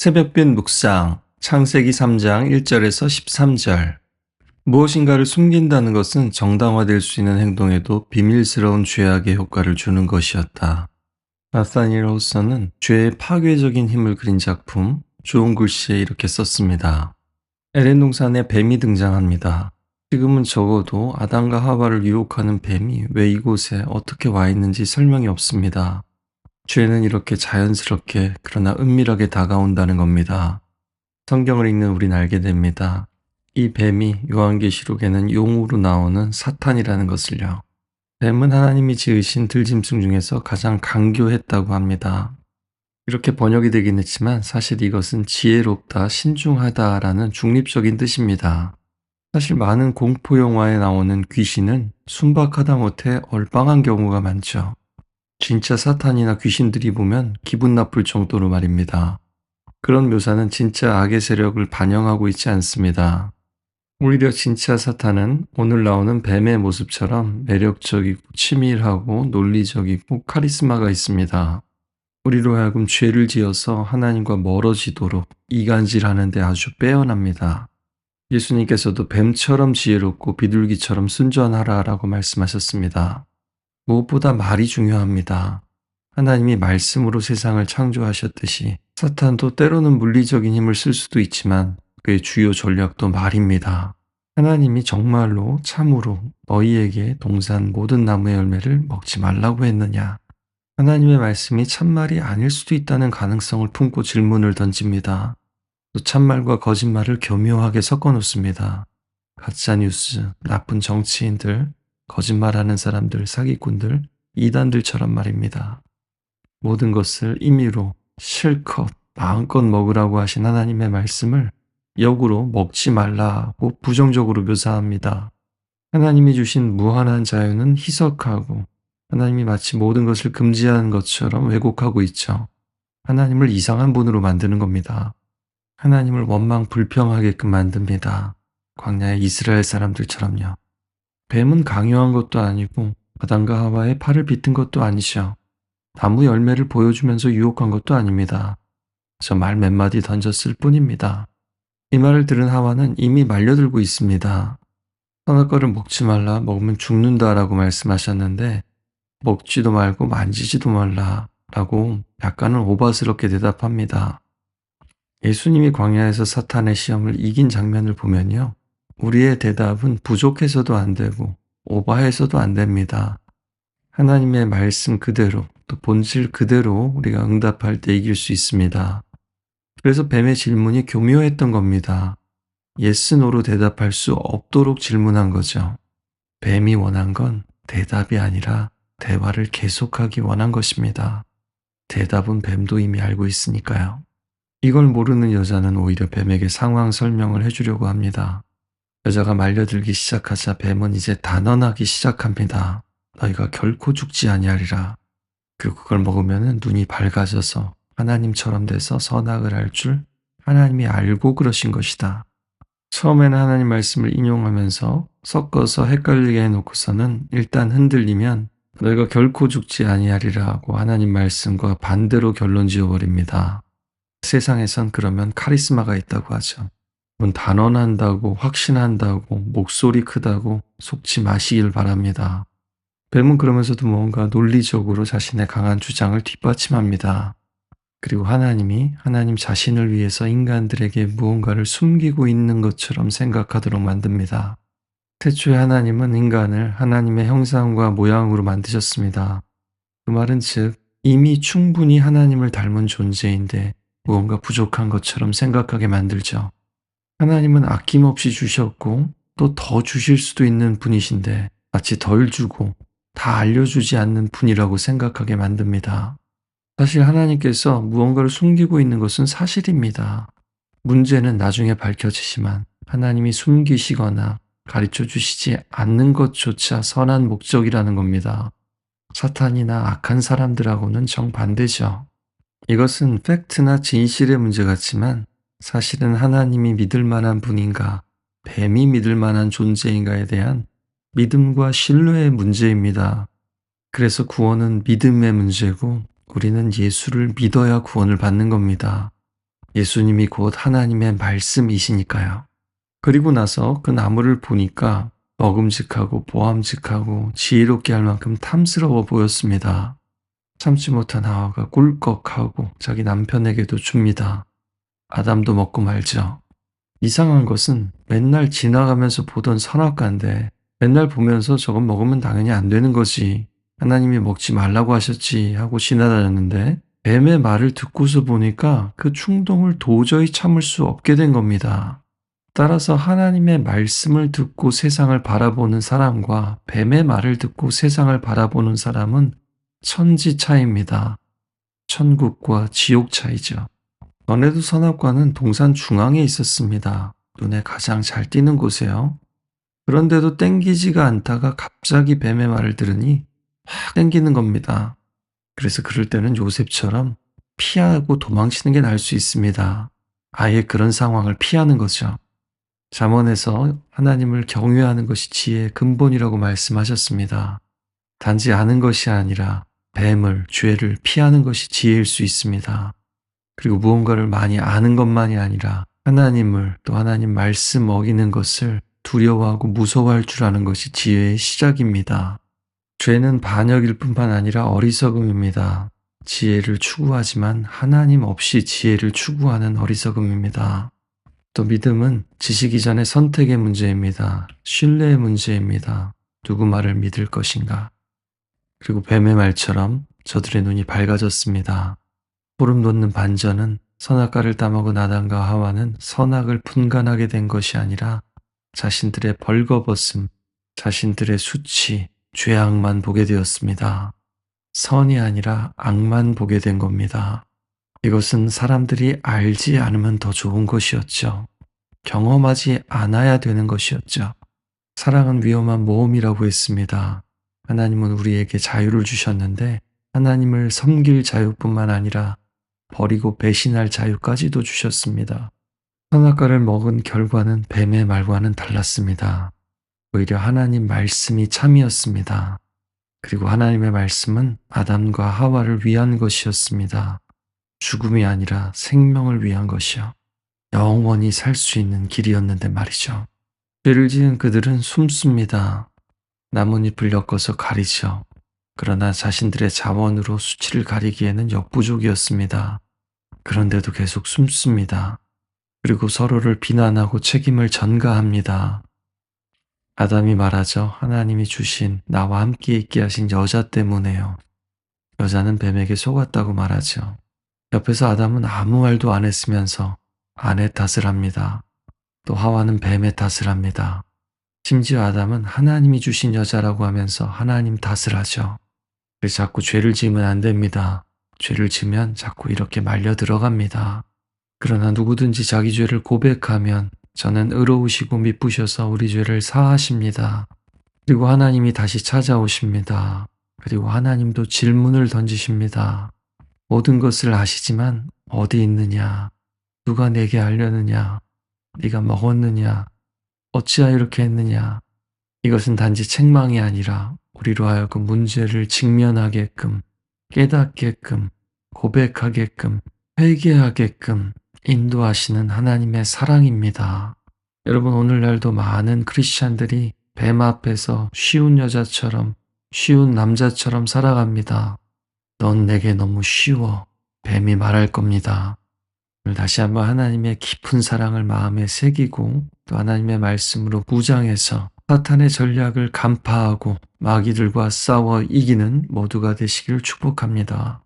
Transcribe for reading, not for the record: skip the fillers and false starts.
새벽빛 묵상, 창세기 3장 1절에서 13절. 무엇인가를 숨긴다는 것은 정당화될 수 있는 행동에도 비밀스러운 죄악의 효과를 주는 것이었다. 나사니엘 호서는 죄의 파괴적인 힘을 그린 작품 좋은 글씨에 이렇게 썼습니다. 에덴 동산에 뱀이 등장합니다. 지금은 적어도 아담과 하와를 유혹하는 뱀이 왜 이곳에 어떻게 와 있는지 설명이 없습니다. 죄는 이렇게 자연스럽게 그러나 은밀하게 다가온다는 겁니다. 성경을 읽는 우린 알게 됩니다. 이 뱀이 요한계시록에는 용으로 나오는 사탄이라는 것을요. 뱀은 하나님이 지으신 들짐승 중에서 가장 강교했다고 합니다. 이렇게 번역이 되긴 했지만 사실 이것은 지혜롭다, 신중하다라는 중립적인 뜻입니다. 사실 많은 공포 영화에 나오는 귀신은 순박하다 못해 얼빵한 경우가 많죠. 진짜 사탄이나 귀신들이 보면 기분 나쁠 정도로 말입니다. 그런 묘사는 진짜 악의 세력을 반영하고 있지 않습니다. 오히려 진짜 사탄은 오늘 나오는 뱀의 모습처럼 매력적이고 치밀하고 논리적이고 카리스마가 있습니다. 우리로 하여금 죄를 지어서 하나님과 멀어지도록 이간질하는 데 아주 빼어납니다. 예수님께서도 뱀처럼 지혜롭고 비둘기처럼 순전하라라고 말씀하셨습니다. 무엇보다 말이 중요합니다. 하나님이 말씀으로 세상을 창조하셨듯이 사탄도 때로는 물리적인 힘을 쓸 수도 있지만 그의 주요 전략도 말입니다. 하나님이 정말로 참으로 너희에게 동산 모든 나무의 열매를 먹지 말라고 했느냐? 하나님의 말씀이 참말이 아닐 수도 있다는 가능성을 품고 질문을 던집니다. 또 참말과 거짓말을 교묘하게 섞어 놓습니다. 가짜뉴스, 나쁜 정치인들, 거짓말하는 사람들, 사기꾼들, 이단들처럼 말입니다. 모든 것을 임의로 실컷 마음껏 먹으라고 하신 하나님의 말씀을 역으로 먹지 말라고 부정적으로 묘사합니다. 하나님이 주신 무한한 자유는 희석하고 하나님이 마치 모든 것을 금지하는 것처럼 왜곡하고 있죠. 하나님을 이상한 분으로 만드는 겁니다. 하나님을 원망 불평하게끔 만듭니다. 광야의 이스라엘 사람들처럼요. 뱀은 강요한 것도 아니고 아담과 하와의 팔을 빗은 것도 아니죠. 나무 열매를 보여주면서 유혹한 것도 아닙니다. 저 말 몇 마디 던졌을 뿐입니다. 이 말을 들은 하와는 이미 말려들고 있습니다. 선악과를 먹지 말라, 먹으면 죽는다라고 말씀하셨는데 먹지도 말고 만지지도 말라라고 약간은 오바스럽게 대답합니다. 예수님이 광야에서 사탄의 시험을 이긴 장면을 보면요. 우리의 대답은 부족해서도 안 되고 오버해서도 안 됩니다. 하나님의 말씀 그대로 또 본질 그대로 우리가 응답할 때 이길 수 있습니다. 그래서 뱀의 질문이 교묘했던 겁니다. yes, no로 대답할 수 없도록 질문한 거죠. 뱀이 원한 건 대답이 아니라 대화를 계속하기 원한 것입니다. 대답은 뱀도 이미 알고 있으니까요. 이걸 모르는 여자는 오히려 뱀에게 상황 설명을 해주려고 합니다. 여자가 말려들기 시작하자 뱀은 이제 단언하기 시작합니다. 너희가 결코 죽지 아니하리라. 그리고 그걸 먹으면 눈이 밝아져서 하나님처럼 돼서 선악을 알 줄 하나님이 알고 그러신 것이다. 처음에는 하나님 말씀을 인용하면서 섞어서 헷갈리게 해놓고서는 일단 흔들리면 너희가 결코 죽지 아니하리라고 하나님 말씀과 반대로 결론 지어버립니다. 세상에선 그러면 카리스마가 있다고 하죠. 단언한다고 확신한다고 목소리 크다고 속지 마시길 바랍니다. 뱀은 그러면서도 뭔가 논리적으로 자신의 강한 주장을 뒷받침합니다. 그리고 하나님이 하나님 자신을 위해서 인간들에게 무언가를 숨기고 있는 것처럼 생각하도록 만듭니다. 태초에 하나님은 인간을 하나님의 형상과 모양으로 만드셨습니다. 그 말은 즉 이미 충분히 하나님을 닮은 존재인데 무언가 부족한 것처럼 생각하게 만들죠. 하나님은 아낌없이 주셨고 또 더 주실 수도 있는 분이신데 마치 덜 주고 다 알려주지 않는 분이라고 생각하게 만듭니다. 사실 하나님께서 무언가를 숨기고 있는 것은 사실입니다. 문제는 나중에 밝혀지지만 하나님이 숨기시거나 가르쳐 주시지 않는 것조차 선한 목적이라는 겁니다. 사탄이나 악한 사람들하고는 정반대죠. 이것은 팩트나 진실의 문제 같지만 사실은 하나님이 믿을 만한 분인가, 뱀이 믿을 만한 존재인가에 대한 믿음과 신뢰의 문제입니다. 그래서 구원은 믿음의 문제고 우리는 예수를 믿어야 구원을 받는 겁니다. 예수님이 곧 하나님의 말씀이시니까요. 그리고 나서 그 나무를 보니까 먹음직하고 보암직하고 지혜롭게 할 만큼 탐스러워 보였습니다. 참지 못한 하와가 꿀꺽하고 자기 남편에게도 줍니다. 아담도 먹고 말죠. 이상한 것은 맨날 지나가면서 보던 선악과인데 맨날 보면서 저건 먹으면 당연히 안 되는 거지. 하나님이 먹지 말라고 하셨지 하고 지나다녔는데 뱀의 말을 듣고서 보니까 그 충동을 도저히 참을 수 없게 된 겁니다. 따라서 하나님의 말씀을 듣고 세상을 바라보는 사람과 뱀의 말을 듣고 세상을 바라보는 사람은 천지 차이입니다. 천국과 지옥 차이죠. 전에도 선악과는 동산 중앙에 있었습니다. 눈에 가장 잘 띄는 곳에요. 그런데도 땡기지가 않다가 갑자기 뱀의 말을 들으니 확 땡기는 겁니다. 그래서 그럴 때는 요셉처럼 피하고 도망치는 게 나을 수 있습니다. 아예 그런 상황을 피하는 거죠. 잠언에서 하나님을 경외하는 것이 지혜의 근본이라고 말씀하셨습니다. 단지 아는 것이 아니라 뱀을, 죄를 피하는 것이 지혜일 수 있습니다. 그리고 무언가를 많이 아는 것만이 아니라 하나님을 또 하나님 말씀 어기는 것을 두려워하고 무서워할 줄 아는 것이 지혜의 시작입니다. 죄는 반역일 뿐만 아니라 어리석음입니다. 지혜를 추구하지만 하나님 없이 지혜를 추구하는 어리석음입니다. 또 믿음은 지식 이전의 선택의 문제입니다. 신뢰의 문제입니다. 누구 말을 믿을 것인가. 그리고 뱀의 말처럼 저들의 눈이 밝아졌습니다. 소름 돋는 반전은 선악과를 따먹은 아담과 하와는 선악을 분간하게 된 것이 아니라 자신들의 벌거벗음, 자신들의 수치, 죄악만 보게 되었습니다. 선이 아니라 악만 보게 된 겁니다. 이것은 사람들이 알지 않으면 더 좋은 것이었죠. 경험하지 않아야 되는 것이었죠. 사랑은 위험한 모험이라고 했습니다. 하나님은 우리에게 자유를 주셨는데 하나님을 섬길 자유뿐만 아니라 버리고 배신할 자유까지도 주셨습니다. 선악과를 먹은 결과는 뱀의 말과는 달랐습니다. 오히려 하나님 말씀이 참이었습니다. 그리고 하나님의 말씀은 아담과 하와를 위한 것이었습니다. 죽음이 아니라 생명을 위한 것이요. 영원히 살 수 있는 길이었는데 말이죠. 죄를 지은 그들은 숨습니다. 나뭇잎을 엮어서 가리죠. 그러나 자신들의 자원으로 수치를 가리기에는 역부족이었습니다. 그런데도 계속 숨습니다. 그리고 서로를 비난하고 책임을 전가합니다. 아담이 말하죠. 하나님이 주신 나와 함께 있게 하신 여자 때문에요. 여자는 뱀에게 속았다고 말하죠. 옆에서 아담은 아무 말도 안 했으면서 아내 탓을 합니다. 또 하와는 뱀의 탓을 합니다. 심지어 아담은 하나님이 주신 여자라고 하면서 하나님 탓을 하죠. 그래서 자꾸 죄를 지으면 안 됩니다. 죄를 지으면 자꾸 이렇게 말려 들어갑니다. 그러나 누구든지 자기 죄를 고백하면 저는 의로우시고 미쁘셔서 우리 죄를 사하십니다. 그리고 하나님이 다시 찾아오십니다. 그리고 하나님도 질문을 던지십니다. 모든 것을 아시지만 어디 있느냐? 누가 내게 알려느냐? 네가 먹었느냐? 어찌하여 이렇게 했느냐? 이것은 단지 책망이 아니라 우리로 하여금 문제를 직면하게끔, 깨닫게끔, 고백하게끔, 회개하게끔 인도하시는 하나님의 사랑입니다. 여러분, 오늘날도 많은 크리스찬들이 뱀 앞에서 쉬운 여자처럼, 쉬운 남자처럼 살아갑니다. 넌 내게 너무 쉬워. 뱀이 말할 겁니다. 오늘 다시 한번 하나님의 깊은 사랑을 마음에 새기고 또 하나님의 말씀으로 무장해서 사탄의 전략을 간파하고 마귀들과 싸워 이기는 모두가 되시길 축복합니다.